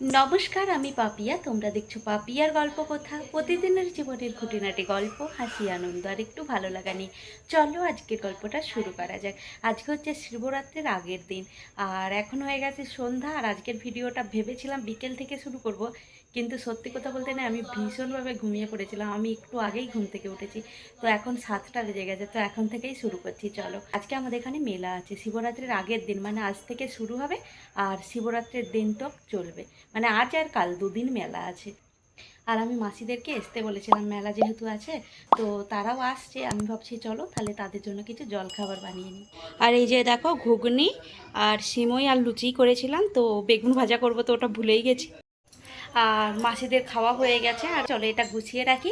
নমস্কার, আমি পাপিয়া। তোমরা দেখছো পাপিয়ার গল্প কথা। প্রতিদিনের জীবনের খুঁটিনাটি গল্প, হাসি, আনন্দ আর একটু ভালো লাগা নিয়ে চলো আজকের গল্পটা শুরু করা যাক। আজকে হচ্ছে শিবরাত্রির আগের দিন, আর এখন হয়ে গেছে সন্ধ্যা। আর আজকের ভিডিওটা ভেবেছিলাম বিকেল থেকে শুরু করব, কিন্তু সত্যি কথা বলতে না, আমি ভীষণভাবে ঘুমিয়ে পড়েছিলাম। আমি একটু আগেই ঘুম থেকে উঠেছি, তো এখন 7টা বেজে গেছে। তো এখন থেকেই শুরু করছি। চলো, আজকে আমাদের এখানে মেলা আছে। শিবরাত্রির আগের দিন, মানে আজ থেকে শুরু হবে আর শিবরাত্রির দিন তো চলবে। মানে আজ আর কাল দুদিন মেলা আছে। আর আমি মাসিদেরকে আসতে বলেছিলাম, মেলা যেহেতু আছে তো তারাও আসছে। আমি ভাবছি চলো তাহলে তাদের জন্য কিছু জলখাবার বানিয়ে নিই। আর এই যে দেখো, ঘুগনি আর সিমই আর লুচি করেছিলাম, তো বেগুন ভাজা করবো, তো ওটা ভুলেই গেছি। আর মাসিদের খাওয়া হয়ে গেছে। আর চলো এটা গুছিয়ে রাখি,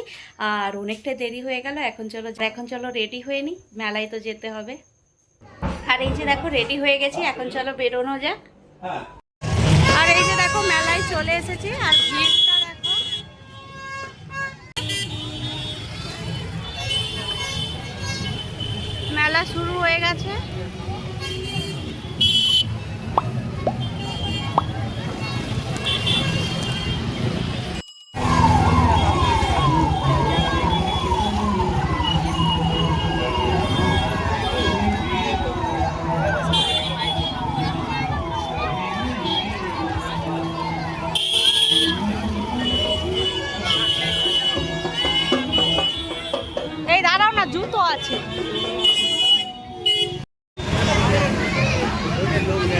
আর অনেকটা দেরি হয়ে গেল। এখন চলো রেডি হয়ে নিই, মেলায় তো যেতে হবে। আর এই যে দেখো, রেডি হয়ে গেছি, এখন চলো বেরোনো যাক। আর এই যে দেখো, মেলায় চলে এসেছি। আর ভিড়টা দেখো, মেলা শুরু হয়ে গেছে। এই দাঁড়াও না, জুতো আছে।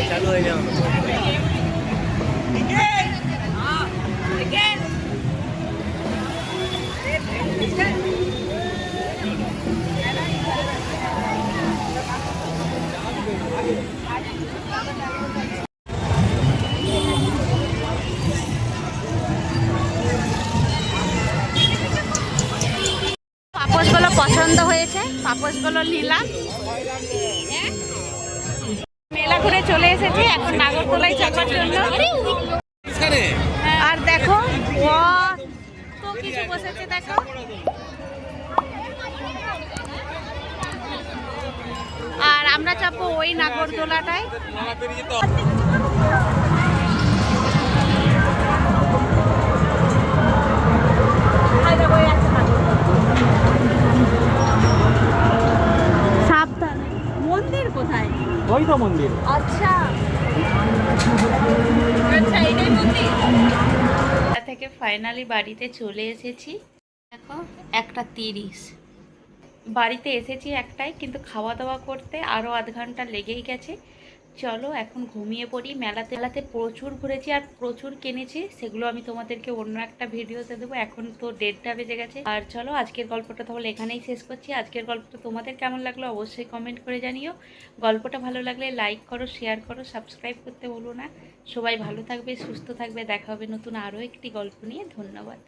চালু হয়ে যাও। পাপোশগুলো পছন্দ হয়েছে, পাপোশগুলো নিলাম। মেলা ঘুরে চলে এসেছি, এখন নাগরদোলায় চাপার জন্য। আর দেখো, ও তো কিছু বসেছে দেখো। আর আমরা চাপবো ওই নাগরদোলাটায়। সাবধানে। মন্দির কোথায়? ওই তো মন্দির। আচ্ছা আচ্ছা, এটাই মন্দির। থেকে ফাইনালি বাড়িতে চলে এসেছি। দেখো, 1:30 বাড়িতে এসেছি একটাই, কিন্তু খাওয়া দাওয়া করতে আরও আধ ঘন্টা লেগেই গেছে। চলো এখন ঘুমিয়ে পড়ি। মেলাতে প্রচুর ঘুরেছি আর প্রচুর কিনেছি, সেগুলো আমি তোমাদেরকে অন্য একটা ভিডিওতে দেবো। এখন তো 1:30 বেজে গেছে। আর চলো আজকের গল্পটা তাহলে এখানেই শেষ করছি। আজকের গল্পটা তোমাদের কেমন লাগলো অবশ্যই কমেন্ট করে জানিও। গল্পটা ভালো লাগলে লাইক করো, শেয়ার করো, সাবস্ক্রাইব করতে ভুলো না। সবাই ভালো থাকবে, সুস্থ থাকবে। দেখা হবে নতুন আরও একটি গল্প নিয়ে। ধন্যবাদ।